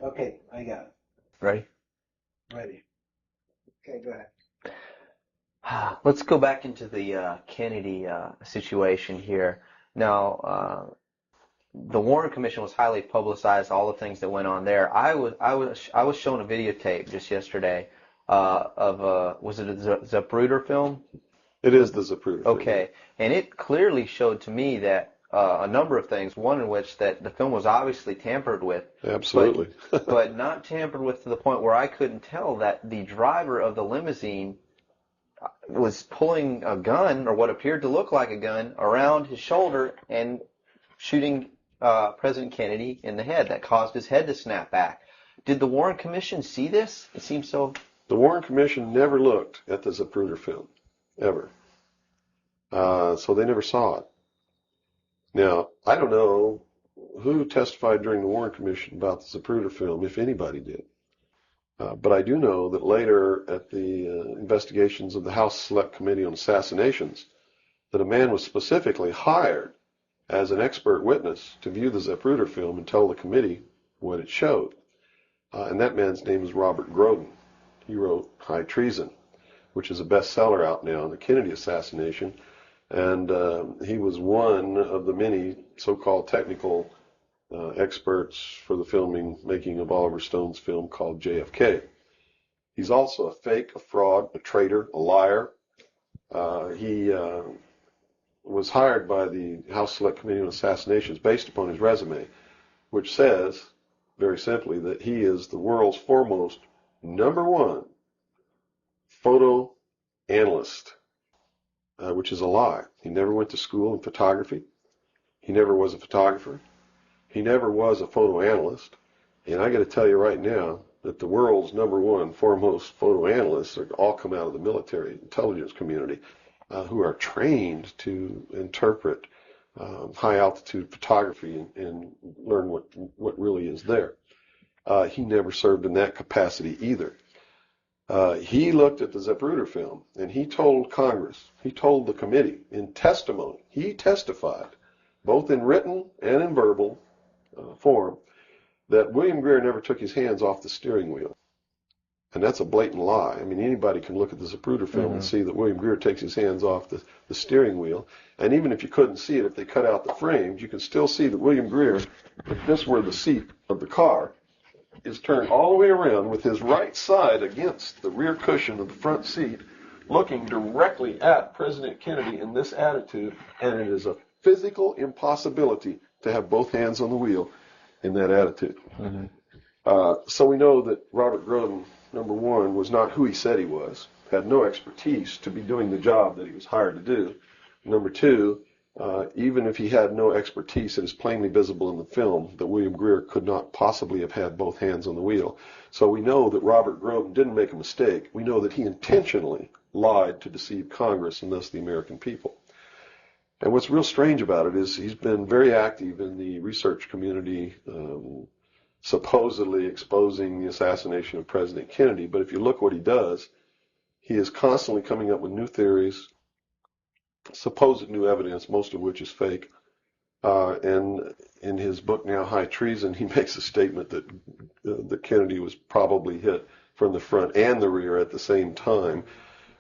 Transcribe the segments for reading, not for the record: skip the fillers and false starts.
Okay, I got it. Ready? Ready. Okay, go ahead. Let's go back into the Kennedy situation here. Now, the Warren Commission was highly publicized, all the things that went on there. I was shown a videotape just yesterday of was it a Zapruder film? It is the Zapruder film. Okay, and it clearly showed to me that a number of things. One in which that the film was obviously tampered with. Absolutely. But not tampered with to the point where I couldn't tell that the driver of the limousine was pulling a gun, or what appeared to look like a gun, around his shoulder and shooting President Kennedy in the head. That caused his head to snap back. Did the Warren Commission see this? It seems so. The Warren Commission never looked at the Zapruder film, ever. So they never saw it. Now, I don't know who testified during the Warren Commission about the Zapruder film, if anybody did. But I do know that later at the investigations of the House Select Committee on Assassinations, that a man was specifically hired as an expert witness to view the Zapruder film and tell the committee what it showed. And that man's name is Robert Groden. He wrote High Treason, which is a bestseller out now on the Kennedy assassination. And he was one of the many so-called technical experts for the making of Oliver Stone's film called JFK. He's also a fake, a fraud, a traitor, a liar. He was hired by the House Select Committee on Assassinations based upon his resume, which says, very simply, that he is the world's foremost #1 photo analyst, which is a lie. He never went to school in photography. He never was a photographer. He never was a photo analyst. And I got to tell you right now that the world's #1 foremost photo analysts are all come out of the military intelligence community, who are trained to interpret high altitude photography and learn what really is there. He never served in that capacity either. He looked at the Zapruder film and he told Congress, he told the committee in testimony, he testified, both in written and in verbal form, that William Greer never took his hands off the steering wheel. And that's a blatant lie. I mean, anybody can look at the Zapruder film and see that William Greer takes his hands off the steering wheel. And even if you couldn't see it, if they cut out the frames, you can still see that William Greer, if this were the seat of the car, is turned all the way around with his right side against the rear cushion of the front seat, looking directly at President Kennedy in this attitude, and it is a physical impossibility to have both hands on the wheel in that attitude. So we know that Robert Groden, #1, was not who he said he was, had no expertise to be doing the job that he was hired to do. #2, even if he had no expertise, it is plainly visible in the film that William Greer could not possibly have had both hands on the wheel. So we know that Robert Groden didn't make a mistake. We know that he intentionally lied to deceive Congress and thus the American people. And what's real strange about it is he's been very active in the research community, supposedly exposing the assassination of President Kennedy. But if you look what he does, he is constantly coming up with new theories, supposed new evidence, most of which is fake. And in his book now, High Treason, he makes a statement that Kennedy was probably hit from the front and the rear at the same time.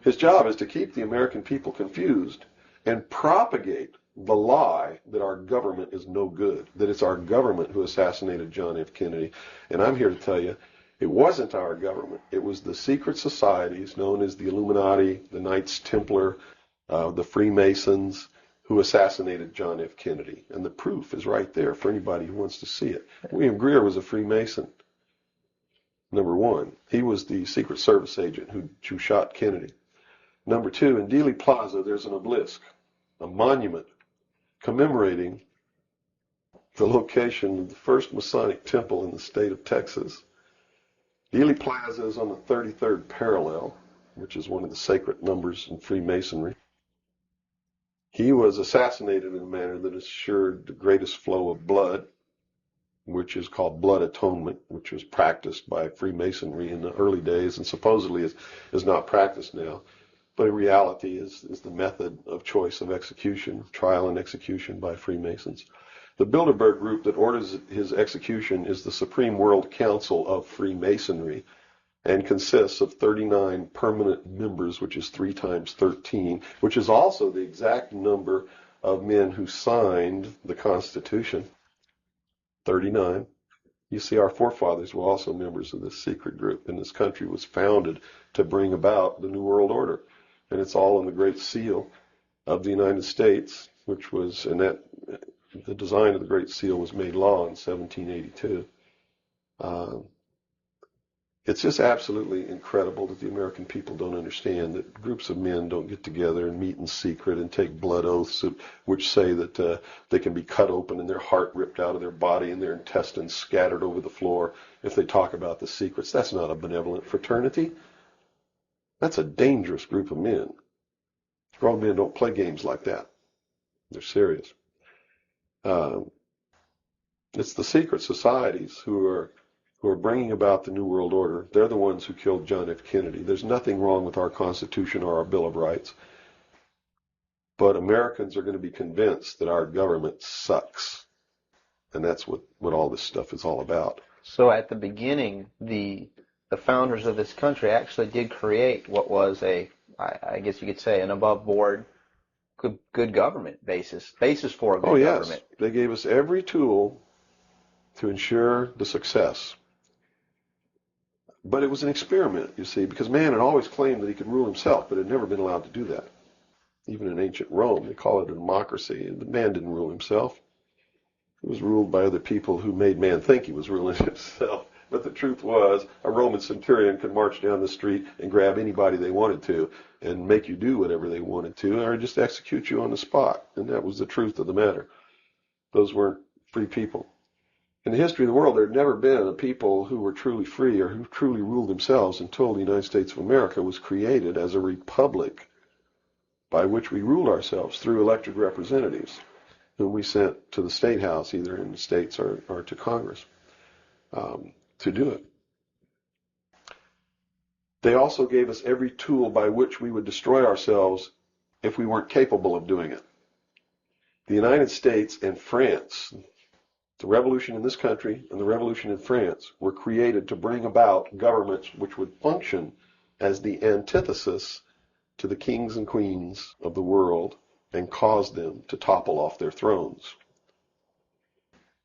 His job is to keep the American people confused and propagate the lie that our government is no good, that it's our government who assassinated John F. Kennedy. And I'm here to tell you, it wasn't our government. It was the secret societies known as the Illuminati, the Knights Templar, the Freemasons, who assassinated John F. Kennedy. And the proof is right there for anybody who wants to see it. William Greer was a Freemason, #1. He was the Secret Service agent who shot Kennedy. #2, in Dealey Plaza, there's an obelisk, a monument commemorating the location of the first Masonic temple in the state of Texas. Dealey Plaza is on the 33rd parallel, which is one of the sacred numbers in Freemasonry. He was assassinated in a manner that assured the greatest flow of blood, which is called blood atonement, which was practiced by Freemasonry in the early days and supposedly is not practiced now. But in reality is the method of choice of execution, trial and execution by Freemasons. The Bilderberg group that orders his execution is the Supreme World Council of Freemasonry and consists of 39 permanent members, which is 3 times 13, which is also the exact number of men who signed the Constitution. 39. You see, our forefathers were also members of this secret group, and this country was founded to bring about the New World Order. And it's all in the Great Seal of the United States, which was, and that the design of the Great Seal was made law in 1782. It's just absolutely incredible that the American people don't understand that groups of men don't get together and meet in secret and take blood oaths which say that they can be cut open and their heart ripped out of their body and their intestines scattered over the floor if they talk about the secrets. That's not a benevolent fraternity. That's a dangerous group of men. Grown men don't play games like that. They're serious. It's the secret societies who are bringing about the New World Order. They're the ones who killed John F. Kennedy. There's nothing wrong with our Constitution or our Bill of Rights. But Americans are going to be convinced that our government sucks. And that's what all this stuff is all about. So at the beginning, the founders of this country actually did create what was I guess you could say, an above board, good government basis for a good government. Yes. They gave us every tool to ensure the success. But it was an experiment, you see, because man had always claimed that he could rule himself, but had never been allowed to do that. Even in ancient Rome, they call it a democracy. The man didn't rule himself. He was ruled by other people who made man think he was ruling himself. But the truth was, a Roman centurion could march down the street and grab anybody they wanted to and make you do whatever they wanted to, or just execute you on the spot. And that was the truth of the matter. Those weren't free people. In the history of the world, there had never been a people who were truly free or who truly ruled themselves until the United States of America was created as a republic by which we ruled ourselves through elected representatives whom we sent to the State House, either in the States or to Congress, to do it. They also gave us every tool by which we would destroy ourselves if we weren't capable of doing it. The United States and France, the revolution in this country and the revolution in France, were created to bring about governments which would function as the antithesis to the kings and queens of the world and cause them to topple off their thrones.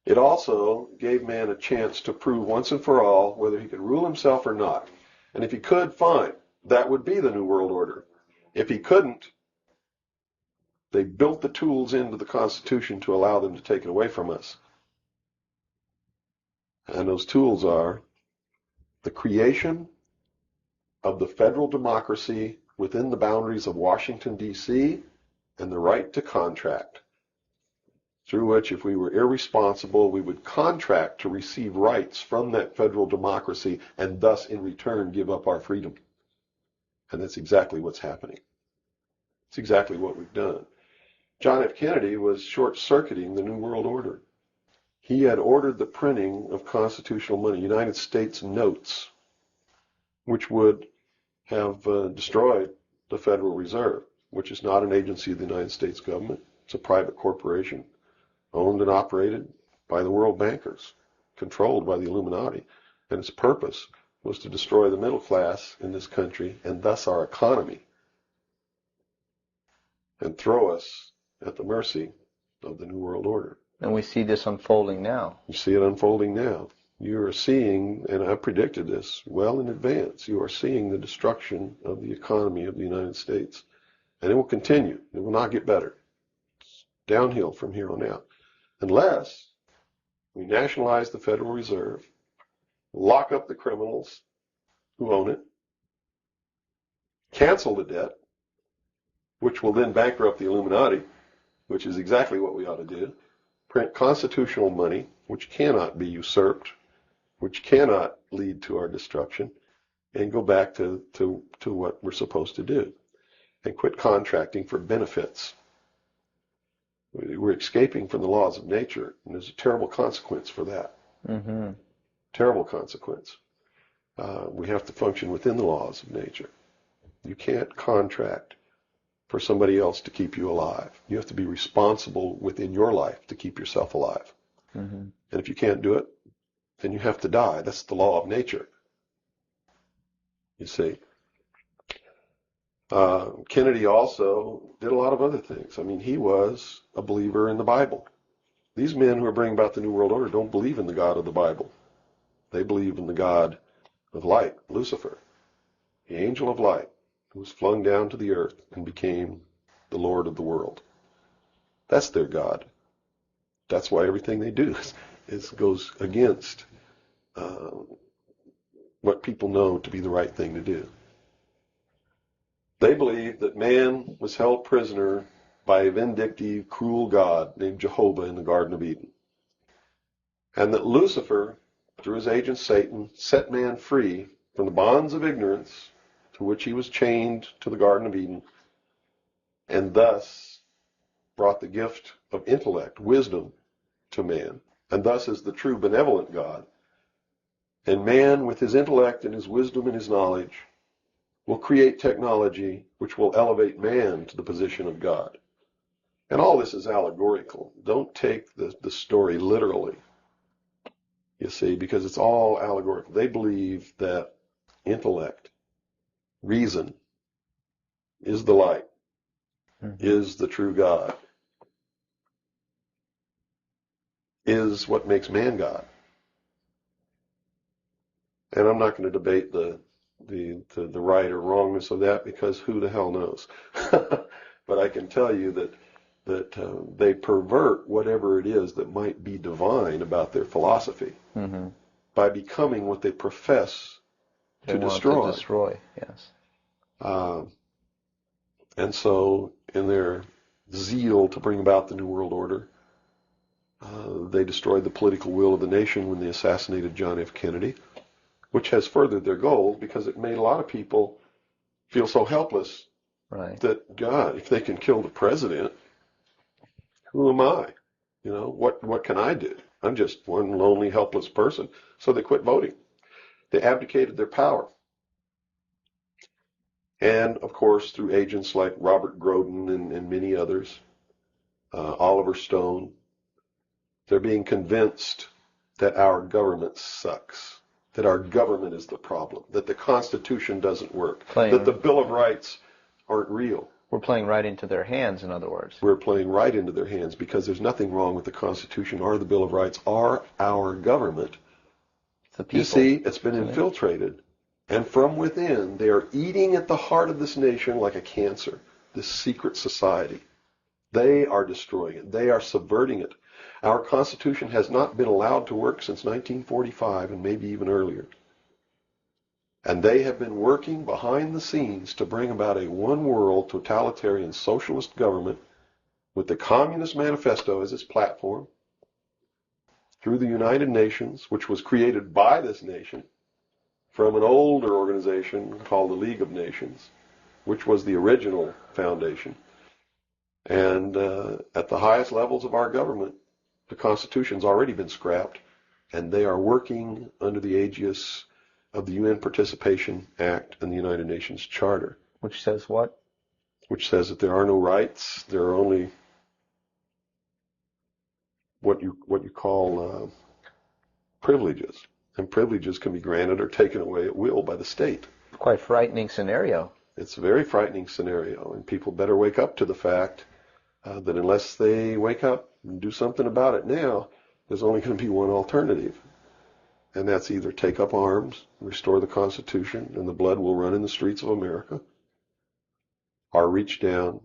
It also gave man a chance to prove once and for all whether he could rule himself or not. And if he could, fine. That would be the New World Order. If he couldn't, they built the tools into the Constitution to allow them to take it away from us. And those tools are the creation of the federal democracy within the boundaries of Washington, D.C., and the right to contract, through which, if we were irresponsible, we would contract to receive rights from that federal democracy and thus, in return, give up our freedom. And that's exactly what's happening. It's exactly what we've done. John F. Kennedy was short-circuiting the New World Order. He had ordered the printing of constitutional money, United States notes, which would have destroyed the Federal Reserve, which is not an agency of the United States government. It's a private corporation owned and operated by the world bankers, controlled by the Illuminati. And its purpose was to destroy the middle class in this country and thus our economy, and throw us at the mercy of the New World Order. And we see this unfolding now. You see it unfolding now. You are seeing, and I predicted this well in advance, you are seeing the destruction of the economy of the United States. And it will continue. It will not get better. It's downhill from here on out. Unless we nationalize the Federal Reserve, lock up the criminals who own it, cancel the debt, which will then bankrupt the Illuminati, which is exactly what we ought to do, print constitutional money, which cannot be usurped, which cannot lead to our destruction, and go back to what we're supposed to do, and quit contracting for benefits. We're escaping from the laws of nature, and there's a terrible consequence for that. Mm-hmm. Terrible consequence. We have to function within the laws of nature. You can't contract for somebody else to keep you alive. You have to be responsible within your life to keep yourself alive. Mm-hmm. And if you can't do it, then you have to die. That's the law of nature. You see. Kennedy also did a lot of other things. I mean, he was a believer in the Bible. These men who are bringing about the New World Order don't believe in the God of the Bible. They believe in the God of light, Lucifer, the angel of light, who was flung down to the earth and became the Lord of the world. That's their God. That's why everything they do goes against what people know to be the right thing to do. They believe that man was held prisoner by a vindictive, cruel God named Jehovah in the Garden of Eden. And that Lucifer, through his agent Satan, set man free from the bonds of ignorance to which he was chained to the Garden of Eden, and thus brought the gift of intellect, wisdom, to man, and thus is the true benevolent God. And man, with his intellect and his wisdom and his knowledge, will create technology which will elevate man to the position of God. And all this is allegorical. Don't take the story literally, you see, because it's all allegorical. They believe that intellect, reason, is the light, is the true God, is what makes man God. And I'm not going to debate the right or wrongness of that, because who the hell knows? But I can tell you that they pervert whatever it is that might be divine about their philosophy by becoming what they profess to destroy. To destroy, yes. And so, in their zeal to bring about the New World Order, they destroyed the political will of the nation when they assassinated John F. Kennedy, which has furthered their goal, because it made a lot of people feel so helpless that, God, if they can kill the president, who am I? You know, what can I do? I'm just one lonely, helpless person. So they quit voting. They abdicated their power. And, of course, through agents like Robert Groden and many others, Oliver Stone, they're being convinced that our government sucks, that our government is the problem, that the Constitution doesn't work, that the Bill of Rights aren't real. We're playing right into their hands, in other words. We're playing right into their hands, because there's nothing wrong with the Constitution or the Bill of Rights or our government. The people. You see, it's been infiltrated. And from within, they are eating at the heart of this nation like a cancer, this secret society. They are destroying it. They are subverting it. Our Constitution has not been allowed to work since 1945, and maybe even earlier. And they have been working behind the scenes to bring about a one-world totalitarian socialist government with the Communist Manifesto as its platform, through the United Nations, which was created by this nation from an older organization called the League of Nations, which was the original foundation. And at the highest levels of our government, the Constitution's already been scrapped, and they are working under the aegis of the UN Participation Act and the United Nations Charter. Which says what? Which says that there are no rights, there are only what you call privileges. And privileges can be granted or taken away at will by the state. Quite frightening scenario. It's a very frightening scenario, and people better wake up to the fact that unless they wake up and do something about it now, there's only going to be one alternative. And that's either take up arms, restore the Constitution, and the blood will run in the streets of America, or reach down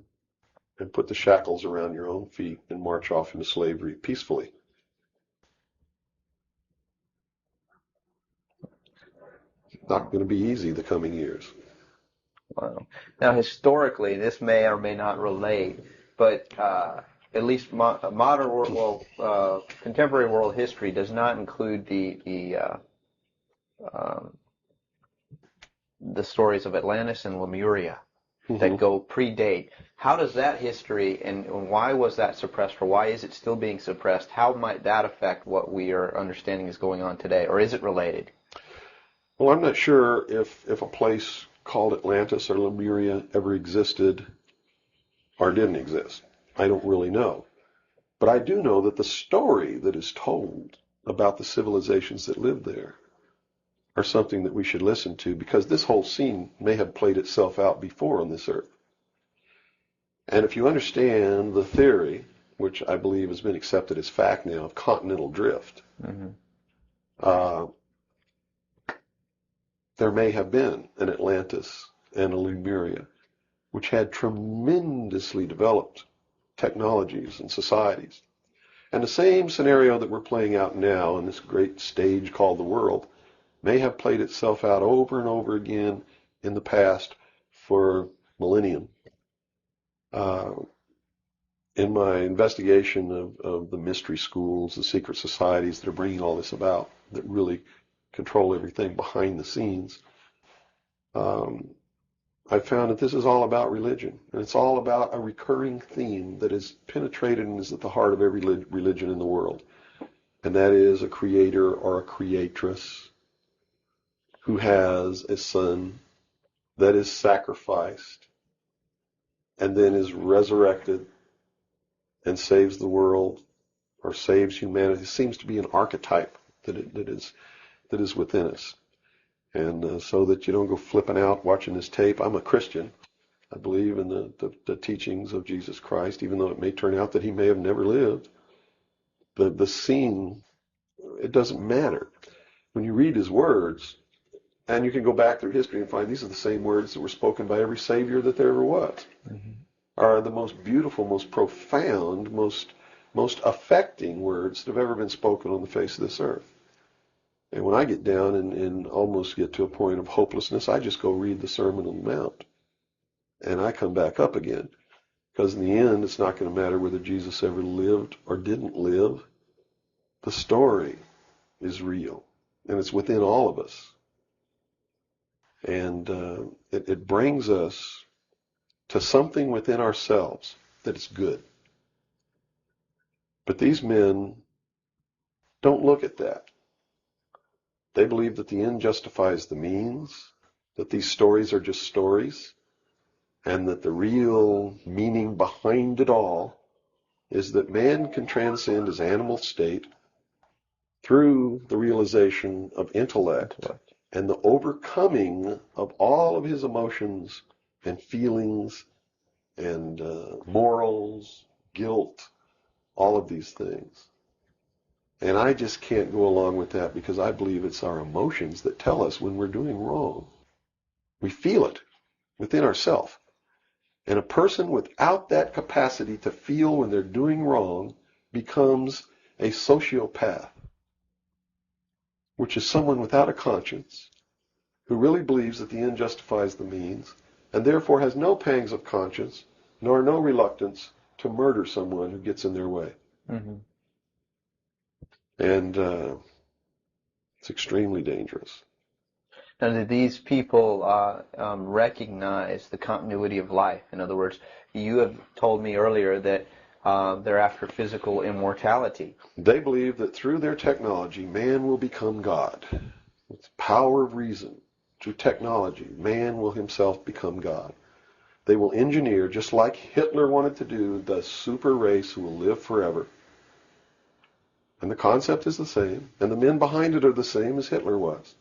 and put the shackles around your own feet and march off into slavery peacefully. It's not going to be easy the coming years. Wow. Now, historically, this may or may not relate, but at least modern world, contemporary world history does not include the stories of Atlantis and Lemuria that go predate. How does that history, and why was that suppressed, or why is it still being suppressed? How might that affect what we are understanding is going on today, or is it related? Well, I'm not sure if a place called Atlantis or Lemuria ever existed or didn't exist. I don't really know. But I do know that the story that is told about the civilizations that lived there are something that we should listen to, because this whole scene may have played itself out before on this earth. And if you understand the theory, which I believe has been accepted as fact now, of continental drift, uh, there may have been an Atlantis and a Lemuria, which had tremendously developed technologies and societies. And the same scenario that we're playing out now in this great stage called the world may have played itself out over and over again in the past for millennium. In my investigation of the mystery schools, the secret societies that are bringing all this about, that really control everything behind the scenes, I found that this is all about religion. And it's all about a recurring theme that is penetrated and is at the heart of every religion in the world. And that is a creator or a creatress who has a son that is sacrificed and then is resurrected and saves the world or saves humanity. It seems to be an archetype that is within us. And so that you don't go flipping out watching this tape. I'm a Christian. I believe in the teachings of Jesus Christ, even though it may turn out that he may have never lived. The scene, it doesn't matter. When you read his words, and you can go back through history and find these are the same words that were spoken by every Savior that there ever was, are the most beautiful, most profound, most affecting words that have ever been spoken on the face of this earth. And when I get down and almost get to a point of hopelessness, I just go read the Sermon on the Mount. And I come back up again. Because in the end, it's not going to matter whether Jesus ever lived or didn't live. The story is real. And it's within all of us. And it brings us to something within ourselves that is good. But these men don't look at that. They believe that the end justifies the means, that these stories are just stories, and that the real meaning behind it all is that man can transcend his animal state through the realization of intellect and the overcoming of all of his emotions and feelings and morals, guilt, all of these things. And I just can't go along with that, because I believe it's our emotions that tell us when we're doing wrong. We feel it within ourselves. And a person without that capacity to feel when they're doing wrong becomes a sociopath, which is someone without a conscience, who really believes that the end justifies the means, and therefore has no pangs of conscience, nor no reluctance to murder someone who gets in their way. And it's extremely dangerous. Now, do these people recognize the continuity of life? In other words, you have told me earlier that they're after physical immortality. They believe that through their technology, man will become God. With the power of reason, through technology, man will himself become God. They will engineer, just like Hitler wanted to do, the super race who will live forever. And the concept is the same, and the men behind it are the same as Hitler was.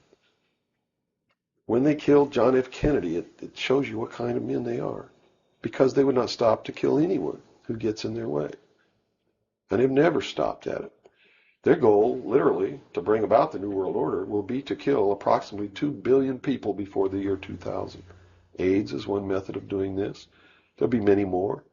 When they killed John F. Kennedy, it shows you what kind of men they are, because they would not stop to kill anyone who gets in their way. And they've never stopped at it. Their goal, literally, to bring about the New World Order, will be to kill approximately 2 billion people before the year 2000. AIDS is one method of doing this. There'll be many more.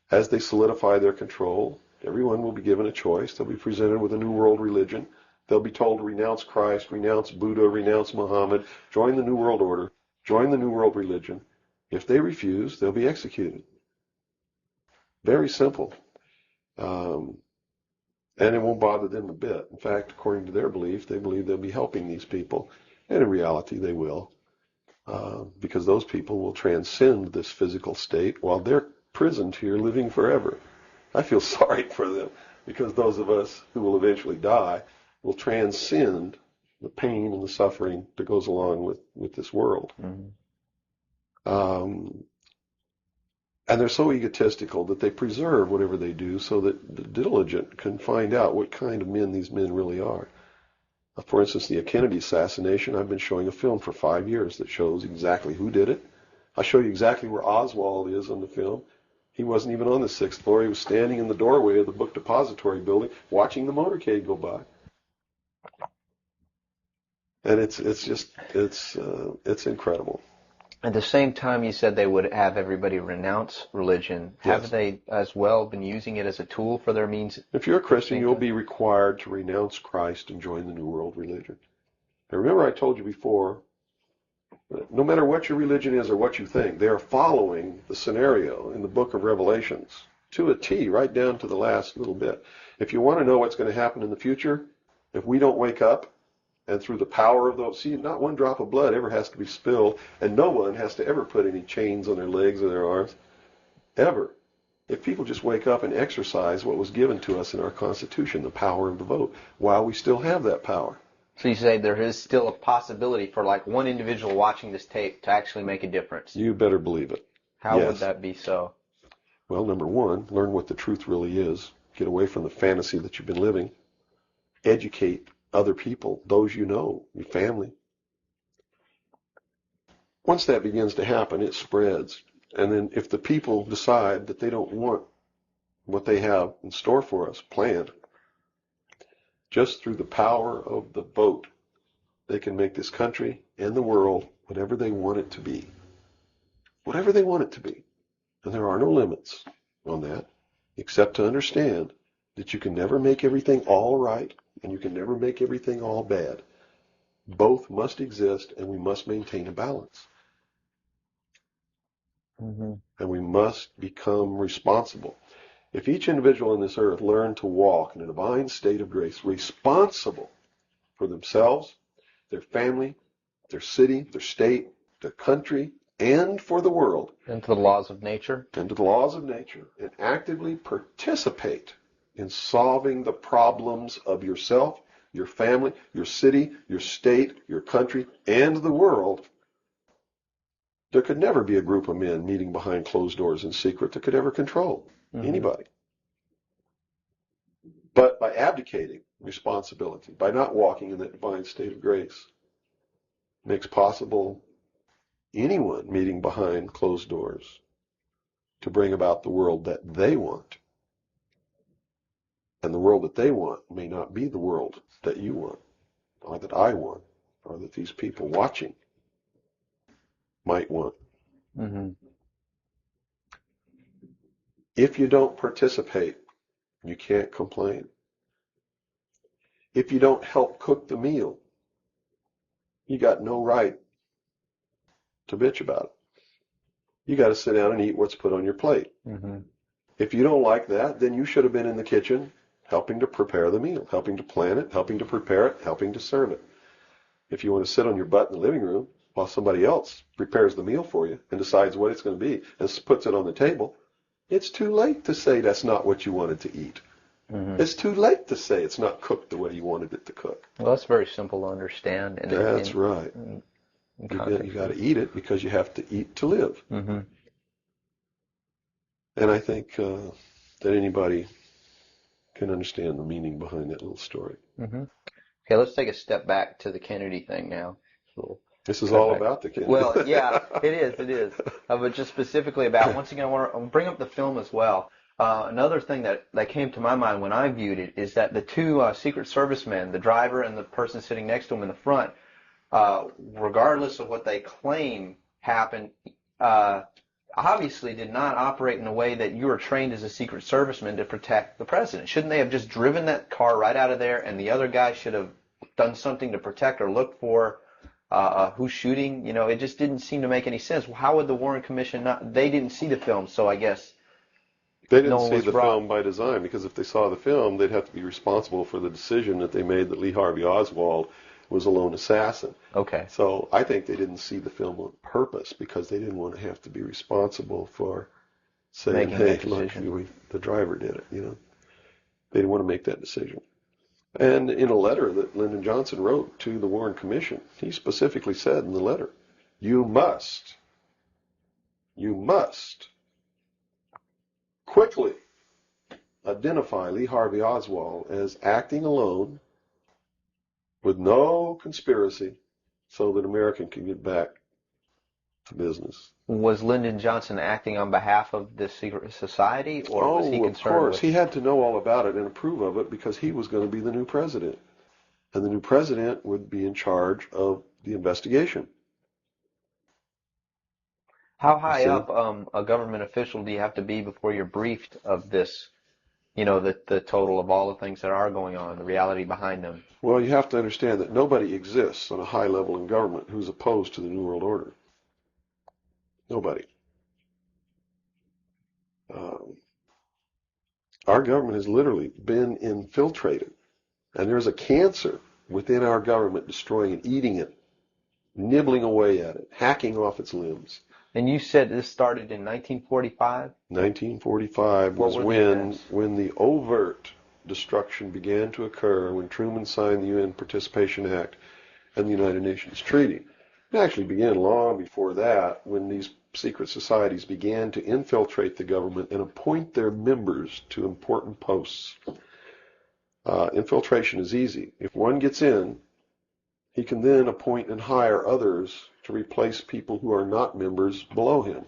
As they solidify their control, everyone will be given a choice. They'll be presented with a new world religion. They'll be told to renounce Christ, renounce Buddha, renounce Muhammad, join the New World Order, join the New World Religion. If they refuse, they'll be executed. Very simple. And it won't bother them a bit. In fact, according to their belief, they believe they'll be helping these people. And in reality, they will. Because those people will transcend this physical state while they're prisoned here living forever. I feel sorry for them, because those of us who will eventually die will transcend the pain and the suffering that goes along with this world. And they're so egotistical that they preserve whatever they do so that the diligent can find out what kind of men these men really are. For instance, the Kennedy assassination, I've been showing a film for 5 years that shows exactly who did it. I show you exactly where Oswald is on the film. He wasn't even on the 6th floor. He was standing in the doorway of the book depository building watching the motorcade go by. And it's incredible. At the same time, you said they would have everybody renounce religion. Yes. Have they as well been using it as a tool for their means? If you're a Christian, you'll be required to renounce Christ and join the New World religion. Now remember I told you before, no matter what your religion is or what you think, they are following the scenario in the book of Revelations to a T, right down to the last little bit. If you want to know what's going to happen in the future, if we don't wake up, and through the power of those, see, not one drop of blood ever has to be spilled, and no one has to ever put any chains on their legs or their arms, ever. If people just wake up and exercise what was given to us in our Constitution, the power of the vote, while we still have that power. So you say there is still a possibility for like one individual watching this tape to actually make a difference. You better believe it. How Yes. would that be so? Well, number one, learn what the truth really is. Get away from the fantasy that you've been living. Educate other people, those you know, your family. Once that begins to happen, it spreads. And then if the people decide that they don't want what they have in store for us planned, just through the power of the vote, they can make this country and the world whatever they want it to be. Whatever they want it to be. And there are no limits on that, except to understand that you can never make everything all right, and you can never make everything all bad. Both must exist, and we must maintain a balance. Mm-hmm. And we must become responsible. If each individual on this earth learned to walk in a divine state of grace, responsible for themselves, their family, their city, their state, their country, and for the world, And to the laws of nature. and to the laws of nature, and actively participate in solving the problems of yourself, your family, your city, your state, your country, and the world, there could never be a group of men meeting behind closed doors in secret that could ever control anybody. But by abdicating responsibility, by not walking in that divine state of grace, makes possible anyone meeting behind closed doors to bring about the world that they want. And the world that they want may not be the world that you want, or that I want, or that these people watching might want. Mm-hmm. If you don't participate, you can't complain. If you don't help cook the meal, you got no right to bitch about it. You got to sit down and eat what's put on your plate. Mm-hmm. If you don't like that, then you should have been in the kitchen helping to prepare the meal, helping to plan it, helping to prepare it, helping to serve it. If you want to sit on your butt in the living room while somebody else prepares the meal for you and decides what it's going to be and puts it on the table, it's too late to say that's not what you wanted to eat. Mm-hmm. It's too late to say it's not cooked the way you wanted it to cook. Well, that's very simple to understand. That's right. You got to eat it because you have to eat to live. Mm-hmm. And I think that anybody can understand the meaning behind that little story. Mm-hmm. Okay, let's take a step back to the Kennedy thing now. This is all about the Kennedy. Well, yeah, it is. But just specifically about, once again, I want to bring up the film as well. Another thing that came to my mind when I viewed it is that the two Secret Service men, the driver and the person sitting next to him in the front, regardless of what they claim happened, obviously did not operate in a way that you were trained as a Secret Serviceman to protect the president. Shouldn't they have just driven that car right out of there, and the other guy should have done something to protect or look for who's shooting? You know, it just didn't seem to make any sense. How would the Warren Commission not? They didn't see the film, so I guess they didn't see the film by design, because if they saw the film, they'd have to be responsible for the decision that they made that Lee Harvey Oswald was a lone assassin. Okay. So I think they didn't see the film on purpose because they didn't want to have to be responsible for saying, hey, look, the driver did it, you know. They didn't want to make that decision. And in a letter that Lyndon Johnson wrote to the Warren Commission, he specifically said in the letter, you must quickly identify Lee Harvey Oswald as acting alone with no conspiracy so that America can get back to business. Was Lyndon Johnson acting on behalf of the secret society, or was he Oh, of concerned course. with... He had to know all about it and approve of it because he was going to be the new president. And the new president would be in charge of the investigation. How You high see? up a government official do you have to be before you're briefed of this, the total of all the things that are going on, the reality behind them? Well, you have to understand that nobody exists on a high level in government who's opposed to the New World Order. Nobody. Um, our government has literally been infiltrated. And there's a cancer within our government destroying it, eating it, nibbling away at it, hacking off its limbs. And you said this started in 1945? 1945 was What were the events? when the overt destruction began to occur, when Truman signed the UN Participation Act and the United Nations Treaty. It actually began long before that, when these secret societies began to infiltrate the government and appoint their members to important posts. Infiltration is easy. If one gets in, he can then appoint and hire others to replace people who are not members below him.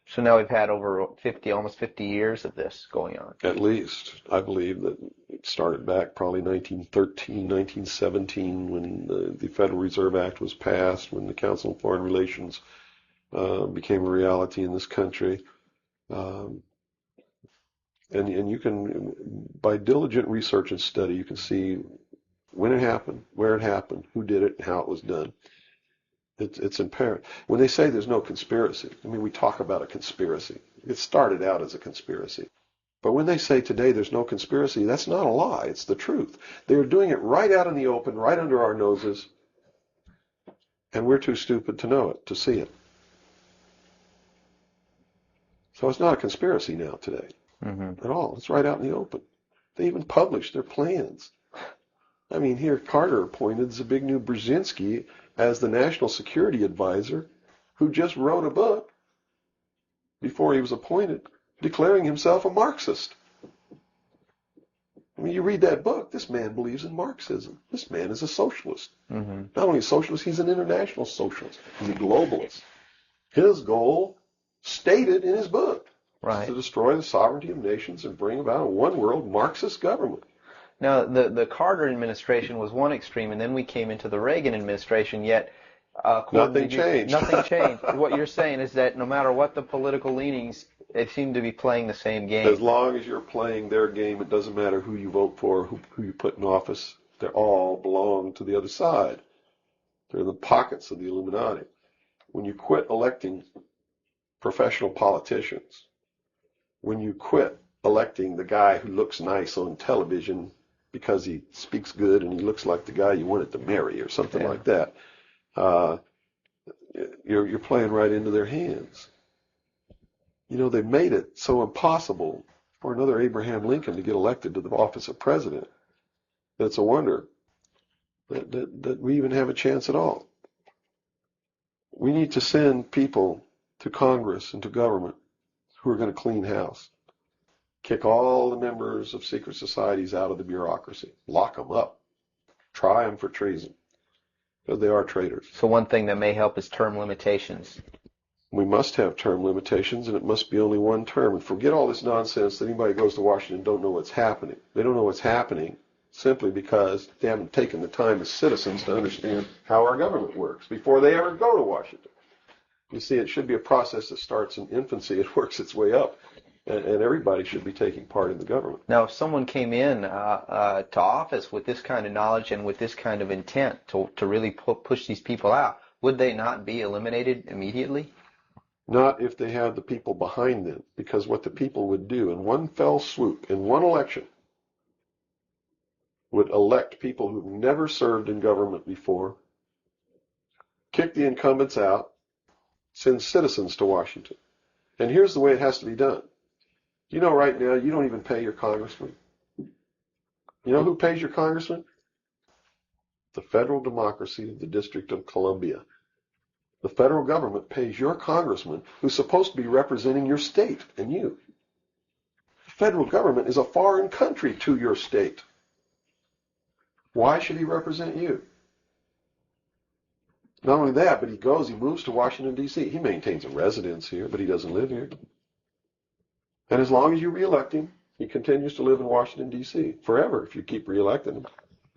So now we've had over almost 50 years of this going on. At least. I believe that it started back probably 1913, 1917, when the Federal Reserve Act was passed, when the Council on Foreign Relations became a reality in this country. And you can, by diligent research and study, you can see when it happened, where it happened, who did it, and how it was done. It's apparent. When they say there's no conspiracy, I mean, we talk about a conspiracy. It started out as a conspiracy. But when they say today there's no conspiracy, that's not a lie. It's the truth. They're doing it right out in the open, right under our noses, and we're too stupid to know it, to see it. So it's not a conspiracy now today at all. It's right out in the open. They even publish their plans. I mean, here Carter appointed Zbigniew Brzezinski as the National Security Advisor, who just wrote a book before he was appointed, declaring himself a Marxist. I mean, you read that book, this man believes in Marxism. This man is a socialist. Not only a socialist, he's an international socialist. He's a globalist. His goal, stated in his book, is to destroy the sovereignty of nations and bring about a one-world Marxist government. Now, the Carter administration was one extreme, and then we came into the Reagan administration, yet nothing changed. Nothing changed. What you're saying is that no matter what the political leanings, they seem to be playing the same game. As long as you're playing their game, it doesn't matter who you vote for, who you put in office. They all belong to the other side. They're in the pockets of the Illuminati. When you quit electing professional politicians, when you quit electing the guy who looks nice on television because he speaks good and he looks like the guy you wanted to marry or something like that, you're playing right into their hands. You know, they've made it so impossible for another Abraham Lincoln to get elected to the office of president that it's a wonder that we even have a chance at all. We need to send people to Congress and to government who are going to clean house. Kick all the members of secret societies out of the bureaucracy. Lock them up. Try them for treason. Because they are traitors. So one thing that may help is term limitations. We must have term limitations, and it must be only one term. And forget all this nonsense that anybody goes to Washington and don't know what's happening. They don't know what's happening simply because they haven't taken the time as citizens to understand how our government works before they ever go to Washington. You see, it should be a process that starts in infancy. It works its way up. And everybody should be taking part in the government. Now, if someone came in to office with this kind of knowledge and with this kind of intent to really push these people out, would they not be eliminated immediately? Not if they have the people behind them, because what the people would do in one fell swoop, in one election, would elect people who've never served in government before, kick the incumbents out, send citizens to Washington. And here's the way it has to be done. You know, right now, you don't even pay your congressman. You know who pays your congressman? The federal democracy of the District of Columbia. The federal government pays your congressman, who's supposed to be representing your state and you. federal government is a foreign country to your state. Why should he represent you? Not only that, but he moves to Washington, D.C. He maintains a residence here, but he doesn't live here. And as long as you reelect him, he continues to live in Washington, D.C. forever if you keep reelecting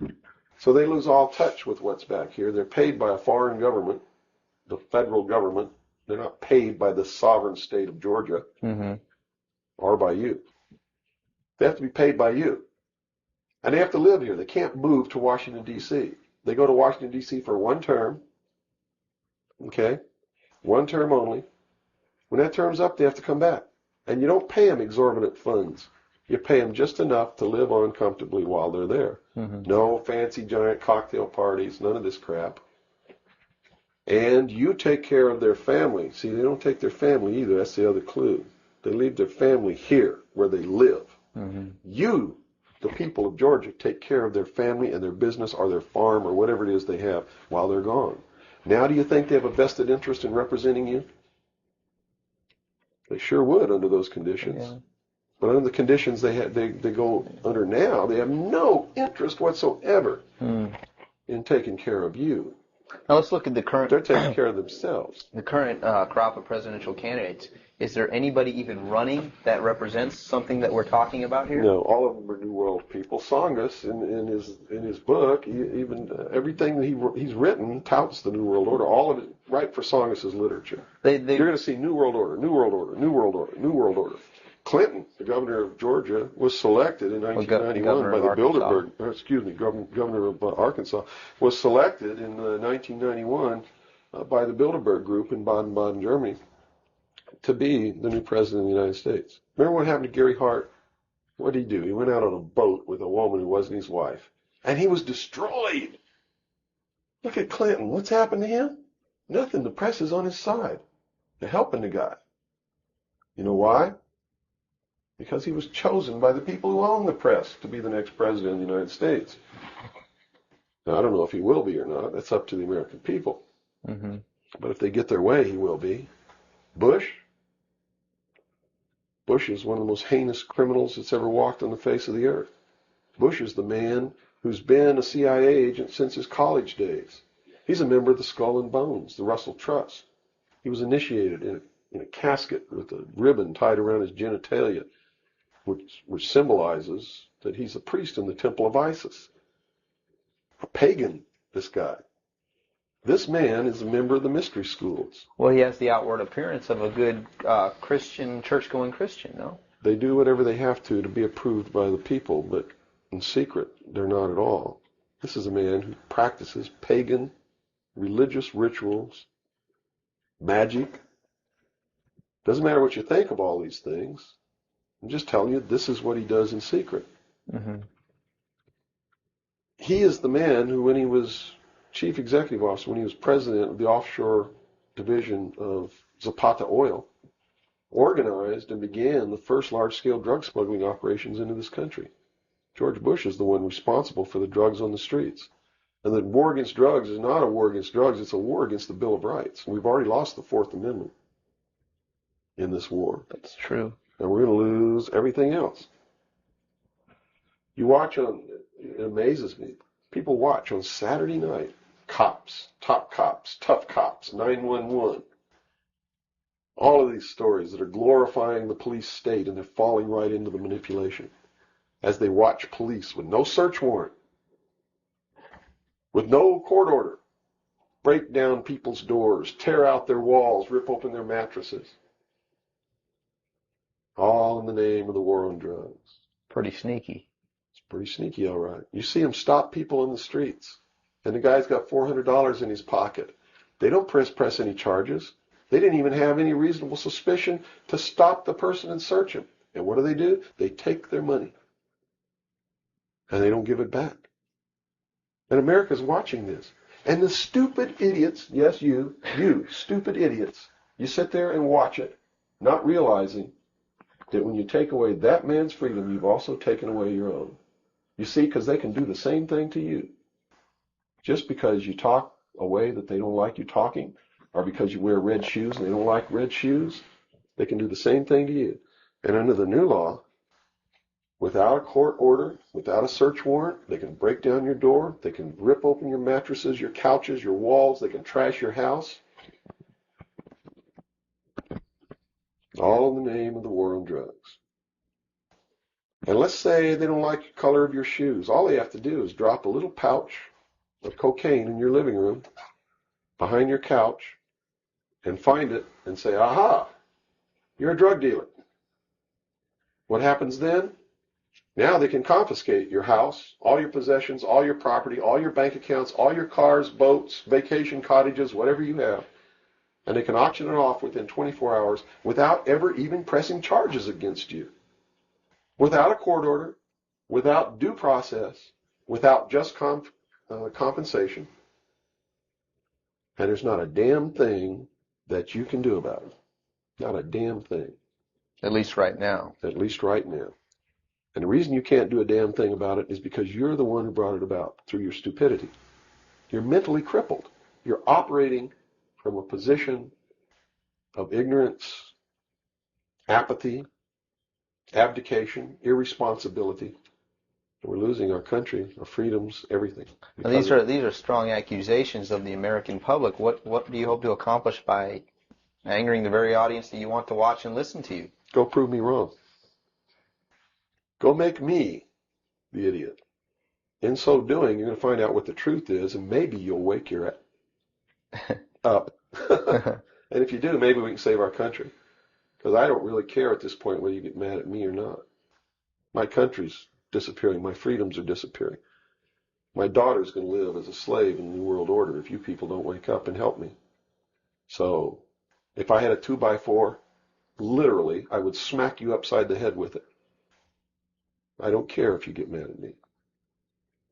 him. So they lose all touch with what's back here. They're paid by a foreign government, the federal government. They're not paid by the sovereign state of Georgia or by you. They have to be paid by you. And they have to live here. They can't move to Washington, D.C. They go to Washington, D.C. for one term. Okay? One term only. When that term's up, they have to come back. And you don't pay them exorbitant funds. You pay them just enough to live on comfortably while they're there. No fancy giant cocktail parties, none of this crap. And you take care of their family. See, they don't take their family either. That's the other clue. They leave their family here where they live. You, the people of Georgia, take care of their family and their business or their farm or whatever it is they have while they're gone. Now do you think they have a vested interest in representing you? They sure would under those conditions. Yeah. But under the conditions they go under now, they have no interest whatsoever in taking care of you. Now let's look at the current... They're taking care of themselves. The current crop of presidential candidates. Is there anybody even running that represents something that we're talking about here? No, all of them are New World people. Tsongas, in his book, everything that he's written touts the New World Order. All of it, right for Tsongas's literature. You're going to see New World Order, New World Order, New World Order, New World Order. Clinton, the governor of Georgia, was selected in 1991 by the Bilderberg. Governor of Arkansas was selected in 1991 by the Bilderberg Group in Baden-Baden, Germany, to be the new president of the United States. Remember what happened to Gary Hart? What did he do? He went out on a boat with a woman who wasn't his wife, and he was destroyed. Look at Clinton. What's happened to him? Nothing. The press is on his side. They're helping the guy. You know why? Because he was chosen by the people who own the press to be the next president of the United States. Now, I don't know if he will be or not. That's up to the American people. But if they get their way, he will be. Bush is one of the most heinous criminals that's ever walked on the face of the earth. Bush is the man who's been a CIA agent since his college days. He's a member of the Skull and Bones, the Russell Trust. He was initiated in a casket with a ribbon tied around his genitalia, which symbolizes that he's a priest in the temple of Isis. A pagan, this guy. This man is a member of the mystery schools. Well, he has the outward appearance of a good Christian, church-going Christian, no? They do whatever they have to be approved by the people, but in secret, they're not at all. This is a man who practices pagan religious rituals, magic. Doesn't matter what you think of all these things. I'm just telling you, this is what he does in secret. He is the man who, when he was chief executive officer, when he was president of the offshore division of Zapata Oil, organized and began the first large-scale drug smuggling operations into this country. George Bush is the one responsible for the drugs on the streets. And the war against drugs is not a war against drugs, it's a war against the Bill of Rights. We've already lost the Fourth Amendment in this war. That's true. And we're going to lose everything else. You watch it amazes me. People watch on Saturday night, cops, top cops, tough cops, 911. All of these stories that are glorifying the police state, and they're falling right into the manipulation. As they watch police with no search warrant, with no court order, break down people's doors, tear out their walls, rip open their mattresses. All in the name of the war on drugs. Pretty sneaky. It's pretty sneaky, all right. You see them stop people in the streets, and the guy's got $400 in his pocket. They don't press any charges. They didn't even have any reasonable suspicion to stop the person and search him. And what do? They take their money, and they don't give it back. And America's watching this. And the stupid idiots, yes, you stupid idiots, you sit there and watch it, not realizing that when you take away that man's freedom, you've also taken away your own. You see, because they can do the same thing to you. Just because you talk a way that they don't like you talking, or because you wear red shoes and they don't like red shoes, they can do the same thing to you. And under the new law, without a court order, without a search warrant. They can break down your door. They can rip open your mattresses, your couches, your walls. They can trash your house. All in the name of the war on drugs. And let's say they don't like the color of your shoes. All they have to do is drop a little pouch of cocaine in your living room, behind your couch, and find it and say, aha, you're a drug dealer. What happens then? Now they can confiscate your house, all your possessions, all your property, all your bank accounts, all your cars, boats, vacation cottages, whatever you have. And they can auction it off within 24 hours without ever even pressing charges against you. Without a court order, without due process, without just compensation. And there's not a damn thing that you can do about it. Not a damn thing. At least right now. At least right now. And the reason you can't do a damn thing about it is because you're the one who brought it about through your stupidity. You're mentally crippled. You're operating from a position of ignorance, apathy, abdication, irresponsibility. We're losing our country, our freedoms, everything. Now, these are strong accusations of the American public. What do you hope to accomplish by angering the very audience that you want to watch and listen to you? Go prove me wrong. Go make me the idiot. In so doing, you're going to find out what the truth is, and maybe you'll wake your up. And if you do, maybe we can save our country. Because I don't really care at this point whether you get mad at me or not. My country's disappearing. My freedoms are disappearing. My daughter's going to live as a slave in the New World Order if you people don't wake up and help me. So, if I had a 2x4, literally, I would smack you upside the head with it. I don't care if you get mad at me.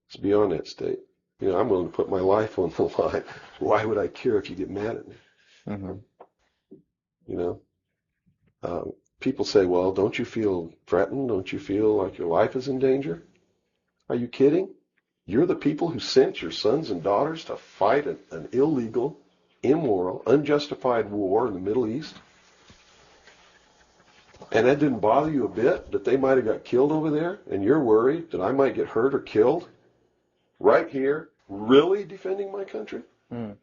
It's beyond that state. You know, I'm willing to put my life on the line. Why would I care if you get mad at me? Mm-hmm. You know, people say, well, don't you feel threatened? Don't you feel like your life is in danger? Are you kidding? You're the people who sent your sons and daughters to fight an illegal, immoral, unjustified war in the Middle East? And that didn't bother you a bit that they might have got killed over there? And you're worried that I might get hurt or killed? Right here, really defending my country?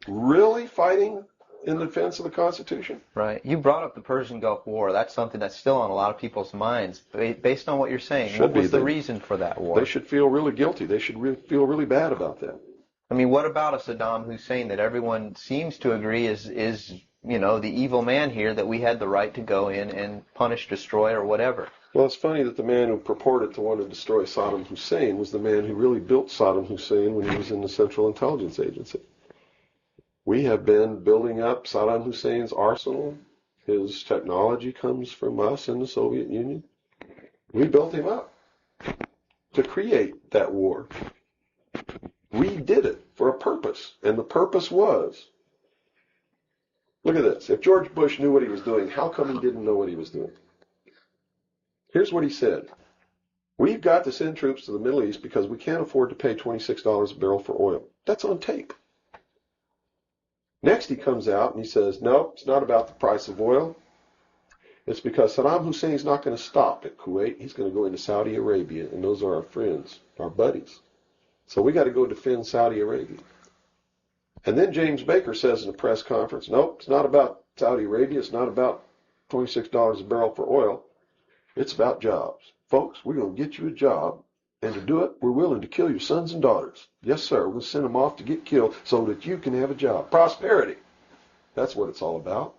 Really fighting in defense of the Constitution? Right. You brought up the Persian Gulf War. That's something that's still on a lot of people's minds. Based on what you're saying, what was the reason for that war? They should feel really guilty. They should feel really bad about that. I mean, what about a Saddam Hussein that everyone seems to agree is you know, the evil man here, that we had the right to go in and punish, destroy, or whatever? Well, it's funny that the man who purported to want to destroy Saddam Hussein was the man who really built Saddam Hussein when he was in the Central Intelligence Agency. We have been building up Saddam Hussein's arsenal. His technology comes from us in the Soviet Union. We built him up to create that war. We did it for a purpose, and the purpose was, look at this. If George Bush knew what he was doing, how come he didn't know what he was doing? Here's what he said. We've got to send troops to the Middle East because we can't afford to pay $26 a barrel for oil. That's on tape. Next he comes out and he says, no, it's not about the price of oil. It's because Saddam Hussein's not going to stop at Kuwait. He's going to go into Saudi Arabia, and those are our friends, our buddies. So we got to go defend Saudi Arabia. And then James Baker says in a press conference, nope, it's not about Saudi Arabia. It's not about $26 a barrel for oil. It's about jobs. Folks, we're going to get you a job, and to do it, we're willing to kill your sons and daughters. Yes, sir, we'll send them off to get killed so that you can have a job. Prosperity. That's what it's all about.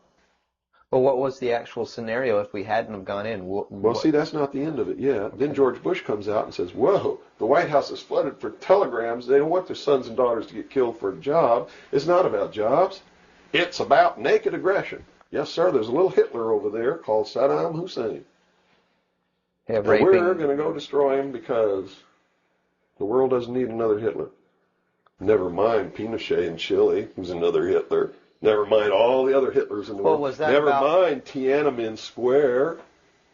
Well, what was the actual scenario if we hadn't have gone in? Well, see, that's not the end of it yet. Okay. Then George Bush comes out and says, whoa, the White House is flooded for telegrams. They don't want their sons and daughters to get killed for a job. It's not about jobs. It's about naked aggression. Yes, sir, there's a little Hitler over there called Saddam Hussein. Yeah, and we're going to go destroy him because the world doesn't need another Hitler. Never mind Pinochet in Chile, who's another Hitler. Never mind all the other Hitlers in the world. Was that Never mind Tiananmen Square.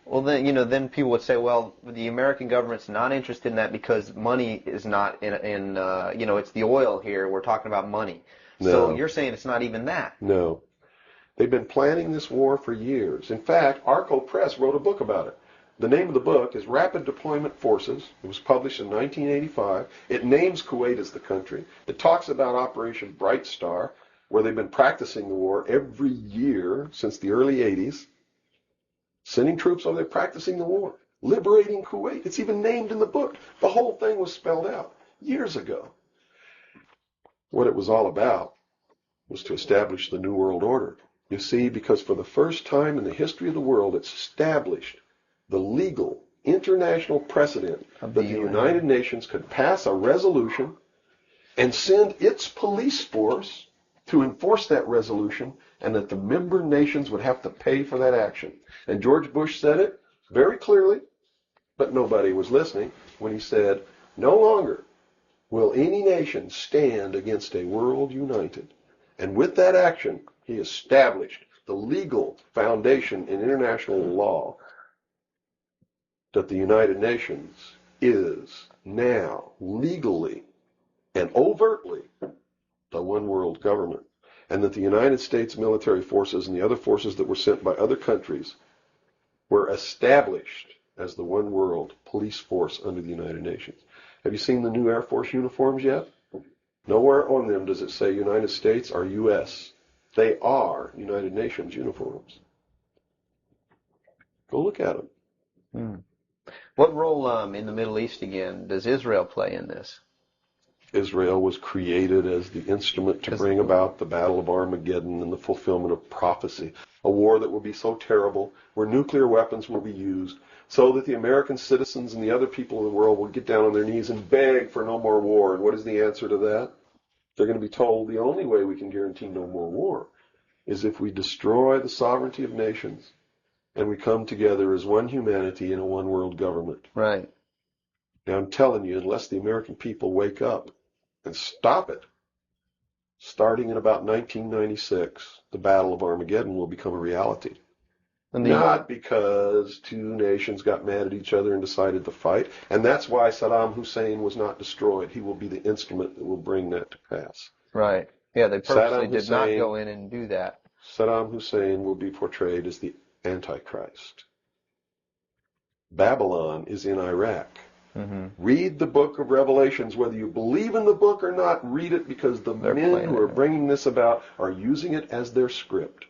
Well, then, you know, then people would say, well, the American government's not interested in that because money is not in you know, it's the oil here. We're talking about money. No. So you're saying it's not even that. No. They've been planning this war for years. In fact, Arco Press wrote a book about it. The name of the book is Rapid Deployment Forces. It was published in 1985. It names Kuwait as the country. It talks about Operation Bright Star, where they've been practicing the war every year since the early 80s, sending troops over there practicing the war, liberating Kuwait. It's even named in the book. The whole thing was spelled out years ago. What it was all about was to establish the New World Order. You see, because for the first time in the history of the world, it's established the legal international precedent that the United Nations could pass a resolution and send its police force to enforce that resolution, and that the member nations would have to pay for that action. And George Bush said it very clearly, but nobody was listening when he said, no longer will any nation stand against a world united. And with that action, he established the legal foundation in international law that the United Nations is now legally and overtly the one world government, and that the United States military forces and the other forces that were sent by other countries were established as the one world police force under the United Nations. Have you seen the new Air Force uniforms yet? Nowhere on them does it say United States or U.S. They are United Nations uniforms. Go look at them. Hmm. What role in the Middle East again does Israel play in this? Israel was created as the instrument to bring about the Battle of Armageddon and the fulfillment of prophecy, a war that will be so terrible, where nuclear weapons will be used, so that the American citizens and the other people of the world will get down on their knees and beg for no more war. And what is the answer to that? They're going to be told the only way we can guarantee no more war is if we destroy the sovereignty of nations and we come together as one humanity in a one world government. Right. Now I'm telling you, unless the American people wake up and stop it, starting in about 1996, the Battle of Armageddon will become a reality. Not because two nations got mad at each other and decided to fight, and that's why Saddam Hussein was not destroyed. He will be the instrument that will bring that to pass. Right. Yeah, they purposely did not go in and do that. Saddam Hussein will be portrayed as the Antichrist. Babylon is in Iraq. Mm-hmm. Read the book of Revelations. Whether you believe in the book or not, read it, because the men who are bringing this about are using it as their script.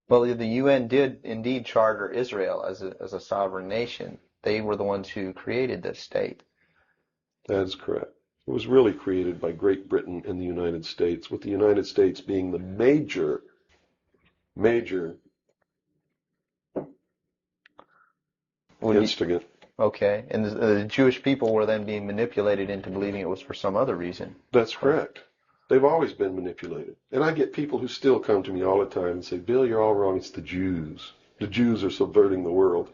Well, the UN did indeed charter Israel as a sovereign nation. They were the ones who created this state. That is correct. It was really created by Great Britain and the United States, with the United States being the major instigant. Okay, and the Jewish people were then being manipulated into believing it was for some other reason. That's correct. They've always been manipulated. And I get people who still come to me all the time and say, Bill, you're all wrong. It's the Jews. The Jews are subverting the world.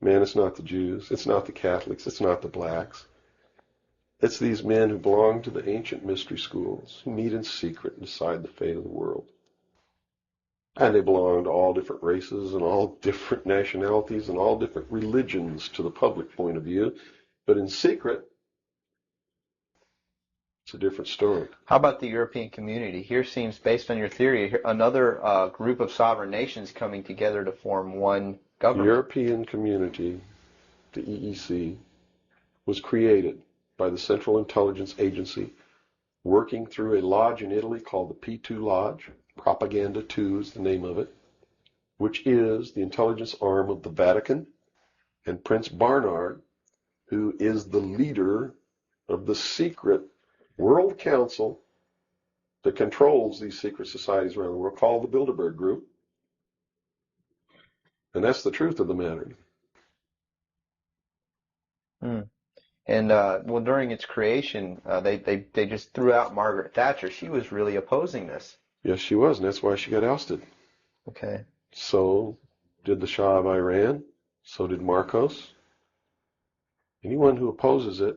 Man, it's not the Jews. It's not the Catholics. It's not the blacks. It's these men who belong to the ancient mystery schools, who meet in secret and decide the fate of the world. And they belong to all different races and all different nationalities and all different religions to the public point of view. But in secret, it's a different story. How about the European community? Here seems, based on your theory, another group of sovereign nations coming together to form one government. The European community, the EEC, was created by the Central Intelligence Agency, working through a lodge in Italy called the P2 Lodge. Propaganda 2 is the name of it, which is the intelligence arm of the Vatican, and Prince Bernhard, who is the leader of the secret World Council that controls these secret societies around the world, called the Bilderberg Group. And that's the truth of the matter. And well, during its creation, they just threw out Margaret Thatcher. She was really opposing this. Yes, she was, and that's why she got ousted. Okay. So did the Shah of Iran. So did Marcos. Anyone who opposes it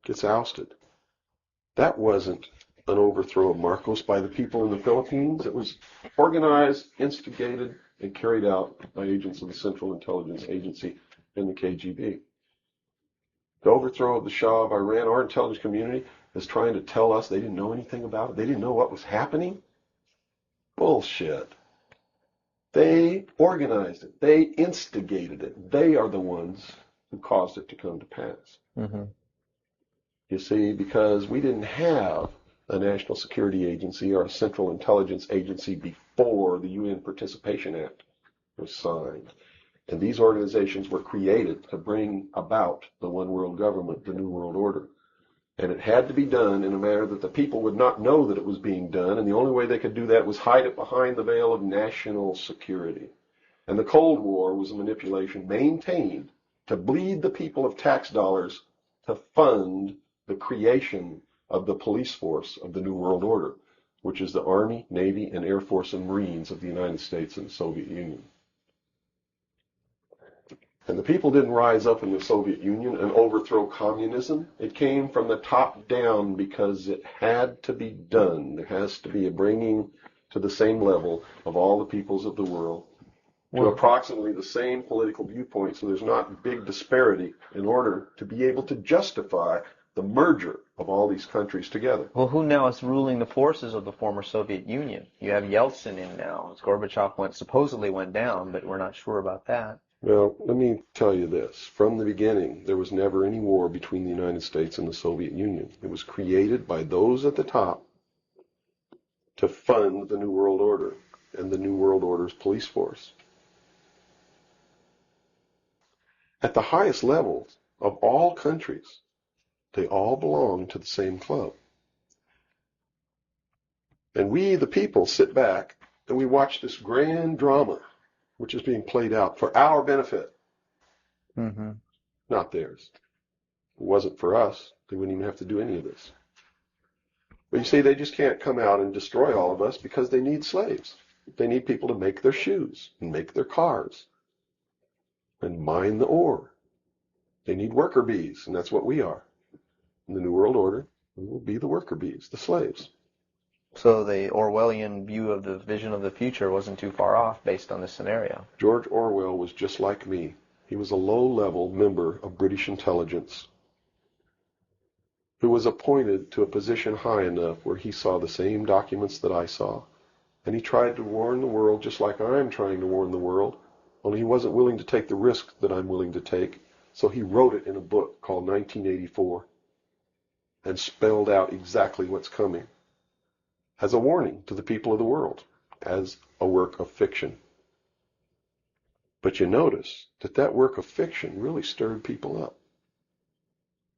gets ousted. That wasn't an overthrow of Marcos by the people in the Philippines. It was organized, instigated, and carried out by agents of the Central Intelligence Agency and the KGB. The overthrow of the Shah of Iran, our intelligence community is trying to tell us they didn't know anything about it. They didn't know what was happening. Bullshit. They organized it. They instigated it. They are the ones who caused it to come to pass. Mm-hmm. You see, because we didn't have a national security agency or a central intelligence agency before the UN Participation Act was signed. And these organizations were created to bring about the one world government, the New World Order. And it had to be done in a manner that the people would not know that it was being done, and the only way they could do that was hide it behind the veil of national security. And the Cold War was a manipulation maintained to bleed the people of tax dollars to fund the creation of the police force of the New World Order, which is the Army, Navy, and Air Force and Marines of the United States and the Soviet Union. And the people didn't rise up in the Soviet Union and overthrow communism. It came from the top down because it had to be done. There has to be a bringing to the same level of all the peoples of the world to approximately the same political viewpoint, so there's not big disparity in order to be able to justify the merger of all these countries together. Well, who now is ruling the forces of the former Soviet Union? You have Yeltsin in now. Gorbachev supposedly went down, but we're not sure about that. Well, let me tell you this. From the beginning, there was never any war between the United States and the Soviet Union. It was created by those at the top to fund the New World Order and the New World Order's police force. At the highest levels of all countries, they all belong to the same club. And we, the people, sit back and we watch this grand drama which is being played out for our benefit, Mm-hmm. not theirs. If it wasn't for us, they wouldn't even have to do any of this. But you see, they just can't come out and destroy all of us because they need slaves. They need people to make their shoes and make their cars and mine the ore. They need worker bees, and that's what we are. In the New World Order, we will be the worker bees, the slaves. So the Orwellian view of the vision of the future wasn't too far off based on this scenario. George Orwell was just like me. He was a low-level member of British intelligence who was appointed to a position high enough where he saw the same documents that I saw. And he tried to warn the world just like I'm trying to warn the world, only he wasn't willing to take the risk that I'm willing to take. So he wrote it in a book called 1984 and spelled out exactly what's coming as a warning to the people of the world, as a work of fiction. But you notice that that work of fiction really stirred people up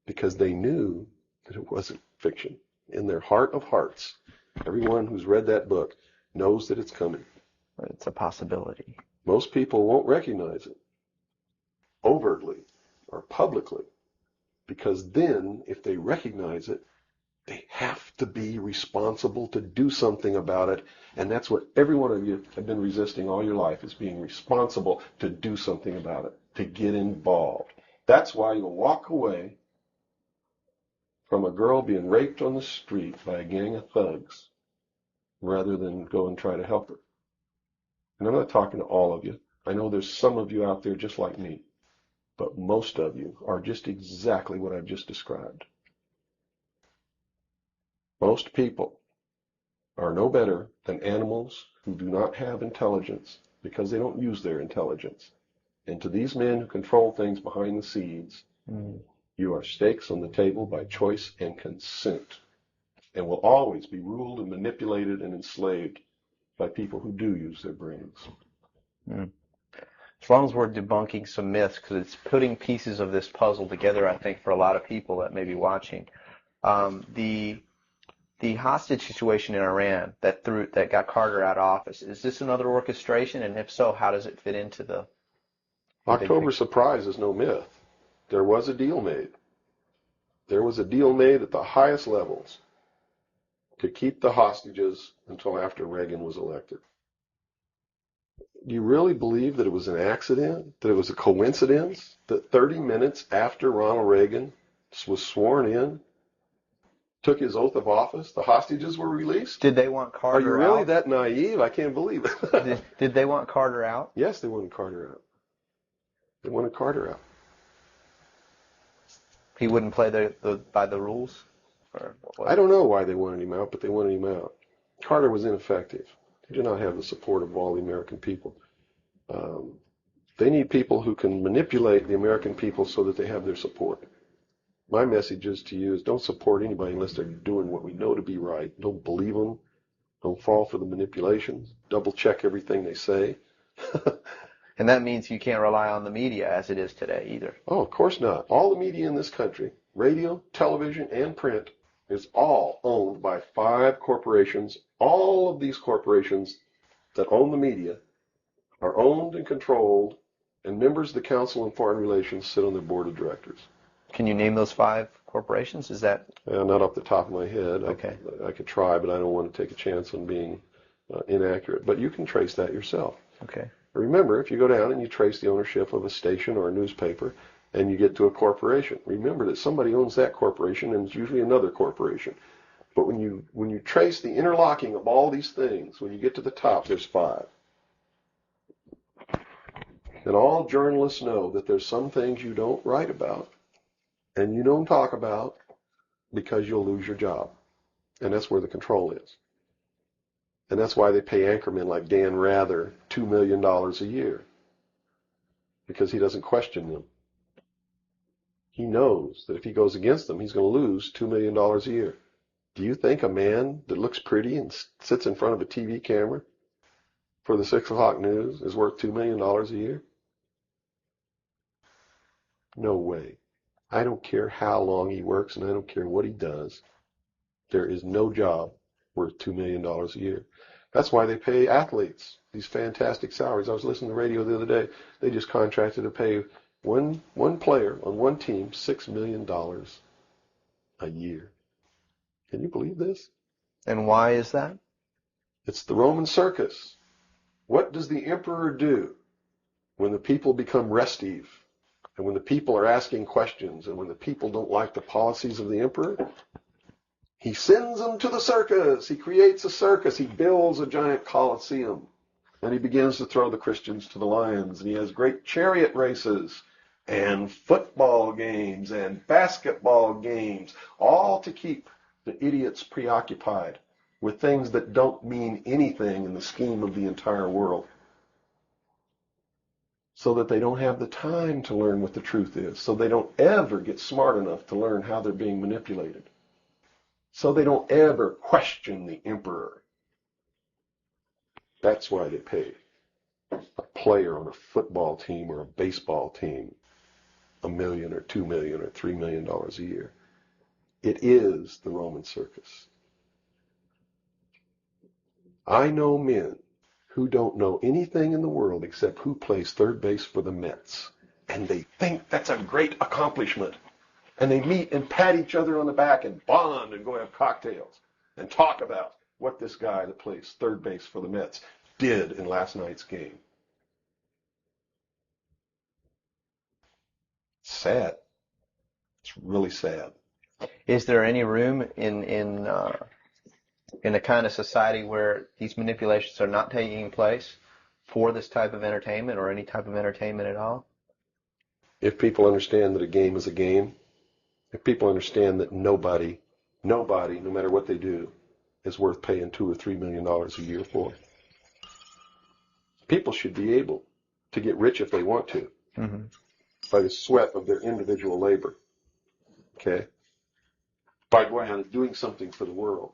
because they knew that it wasn't fiction. In their heart of hearts, everyone who's read that book knows that it's coming. It's a possibility. Most people won't recognize it overtly or publicly because then, if they recognize it, they have to be responsible to do something about it. And that's what every one of you have been resisting all your life, is being responsible to do something about it, to get involved. That's why you'll walk away from a girl being raped on the street by a gang of thugs rather than go and try to help her. And I'm not talking to all of you. I know there's some of you out there just like me, but most of you are just exactly what I've just described. Most people are no better than animals who do not have intelligence because they don't use their intelligence. And to these men who control things behind the scenes, you are stakes on the table by choice and consent, and will always be ruled and manipulated and enslaved by people who do use their brains. As long as we're debunking some myths, because it's putting pieces of this puzzle together, I think, for a lot of people that may be watching. The hostage situation in Iran that got Carter out of office, is this another orchestration? And if so, how does it fit into the October surprise is no myth. There was a deal made. There was a deal made at the highest levels to keep the hostages until after Reagan was elected. Do you really believe that it was an accident, that it was a coincidence, that 30 minutes after Ronald Reagan was sworn in, took his oath of office, the hostages were released? Did they want Carter out? Are you really that naive? I can't believe it. Did they want Carter out? Yes, they wanted Carter out. They wanted Carter out. He wouldn't play by the rules? Or what? I don't know why they wanted him out, but they wanted him out. Carter was ineffective. He did not have the support of all the American people. They need people who can manipulate the American people so that they have their support. My message is to you is don't support anybody unless they're doing what we know to be right. Don't believe them. Don't fall for the manipulations. Double check everything they say. And that means you can't rely on the media as it is today either. Oh, of course not. All the media in this country, radio, television, and print, is all owned by 5 corporations. All of these corporations that own the media are owned and controlled, and members of the Council on Foreign Relations sit on their board of directors. Can you name those 5 corporations? Is that Not off the top of my head. okay? I could try, but I don't want to take a chance on being inaccurate. But you can trace that yourself. Okay. Remember, if you go down and you trace the ownership of a station or a newspaper, and you get to a corporation, remember that somebody owns that corporation, and it's usually another corporation. But when you trace the interlocking of all these things, when you get to the top, there's 5. And all journalists know that there's some things you don't write about and you don't talk about because you'll lose your job. And that's where the control is. And that's why they pay anchormen like Dan Rather $2 million a year, because he doesn't question them. He knows that if he goes against them, he's going to lose $2 million a year. Do you think a man that looks pretty and sits in front of a TV camera for the 6 o'clock news is worth $2 million a year? No way. I don't care how long he works, and I don't care what he does. There is no job worth $2 million a year. That's why they pay athletes these fantastic salaries. I was listening to the radio the other day. They just contracted to pay one player on one team $6 million a year. Can you believe this? And why is that? It's the Roman circus. What does the emperor do when the people become restive? And when the people are asking questions, and when the people don't like the policies of the emperor, he sends them to the circus. He creates a circus. He builds a giant coliseum. And he begins to throw the Christians to the lions. And he has great chariot races and football games and basketball games, all to keep the idiots preoccupied with things that don't mean anything in the scheme of the entire world, so that they don't have the time to learn what the truth is, so they don't ever get smart enough to learn how they're being manipulated, so they don't ever question the emperor. That's why they pay a player on a football team or a baseball team $1 million or $2 million or $3 million a year. It is the Roman circus. I know men who don't know anything in the world except who plays third base for the Mets. And they think that's a great accomplishment. And they meet and pat each other on the back and bond and go have cocktails and talk about what this guy that plays third base for the Mets did in last night's game. Sad. It's really sad. Is there any room in a kind of society where these manipulations are not taking place for this type of entertainment or any type of entertainment at all? If people understand that a game is a game, if people understand that nobody, no matter what they do, is worth paying $2 or $3 million a year for, people should be able to get rich if they want to, by the sweat of their individual labor, okay? By going out and doing something for the world,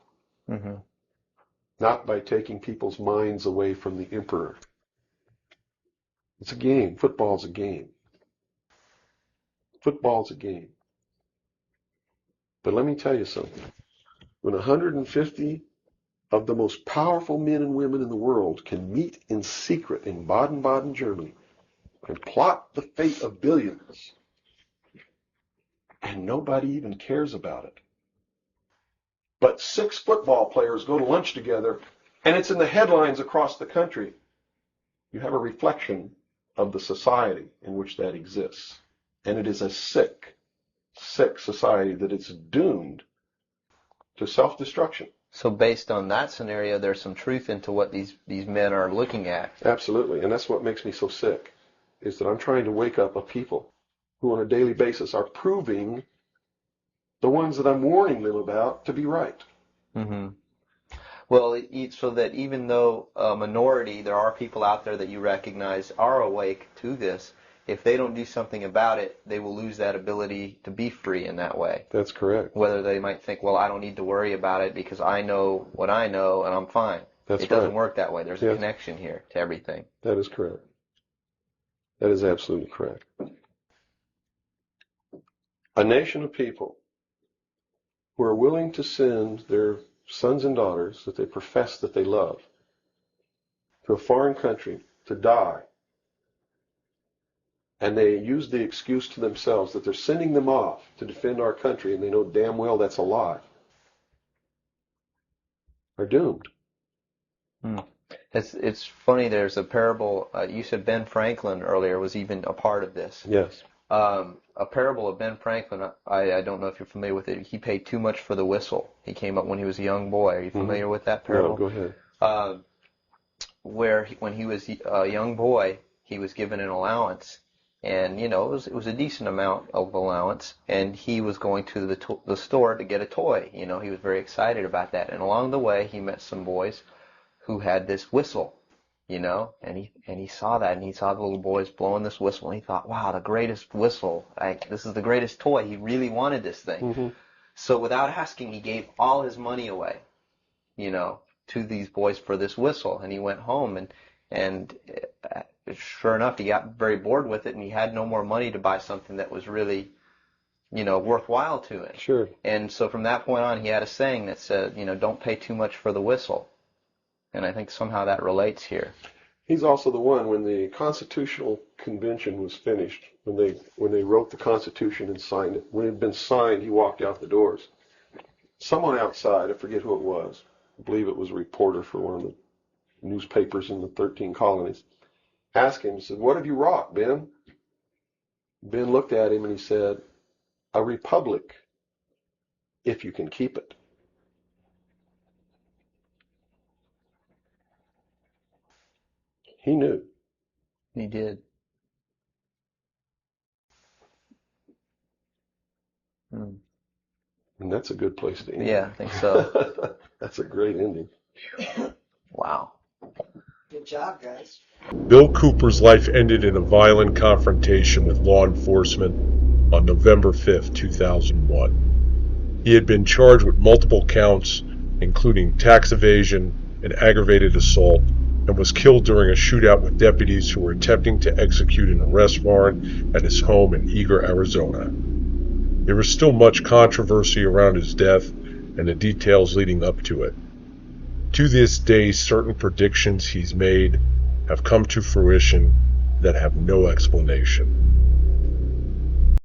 not by taking people's minds away from the emperor. It's a game. Football's a game. Football's a game. But let me tell you something. When 150 of the most powerful men and women in the world can meet in secret in Baden-Baden, Germany, and plot the fate of billions, and nobody even cares about it, but 6 football players go to lunch together, and it's in the headlines across the country, you have a reflection of the society in which that exists. And it is a sick society that is doomed to self-destruction. So based on that scenario, there's some truth into what these men are looking at. Absolutely. And that's what makes me so sick, is that I'm trying to wake up a people who on a daily basis are proving the ones that I'm warning them about to be right. Well, so that even though a minority, there are people out there that you recognize are awake to this, if they don't do something about it, they will lose that ability to be free in that way. That's correct. Whether they might think, well, I don't need to worry about it because I know what I know and I'm fine. That's It doesn't right. work that way. There's a connection here to everything. That is correct. That is absolutely correct. A nation of people who are willing to send their sons and daughters that they profess that they love to a foreign country to die, and they use the excuse to themselves that they're sending them off to defend our country, and they know damn well that's a lie, are doomed. It's funny. There's a parable. You said Ben Franklin earlier was even a part of this. Yes. A parable of Ben Franklin. I don't know if you're familiar with it. He paid too much for the whistle. He came up when he was a young boy. Are you familiar with that parable? No, go ahead. Where when he was a young boy, he was given an allowance, and it was a decent amount of allowance, and he was going to the store to get a toy. He was very excited about that, and along the way he met some boys who had this whistle, and he saw that, and he saw the little boys blowing this whistle, and he thought, wow, the greatest whistle, this is the greatest toy. He really wanted this thing. So without asking, he gave all his money away, to these boys for this whistle, and he went home, and sure enough, he got very bored with it, and he had no more money to buy something that was really, worthwhile to him. Sure. And so from that point on, he had a saying that said, don't pay too much for the whistle. And I think somehow that relates here. He's also the one, when the Constitutional Convention was finished, when they wrote the Constitution and signed it, when it had been signed, he walked out the doors. Someone outside, I forget who it was, I believe it was a reporter for one of the newspapers in the 13 colonies, asked him, he said, "What have you wrought, Ben?" Ben looked at him and he said, "A republic, if you can keep it." He knew. He did. And that's a good place to end. Yeah, I think so. That's a great ending. Wow. Good job, guys. Bill Cooper's life ended in a violent confrontation with law enforcement on November 5, 2001. He had been charged with multiple counts, including tax evasion and aggravated assault, and was killed during a shootout with deputies who were attempting to execute an arrest warrant at his home in Eager, Arizona. There was still much controversy around his death and the details leading up to it. To this day, certain predictions he's made have come to fruition that have no explanation.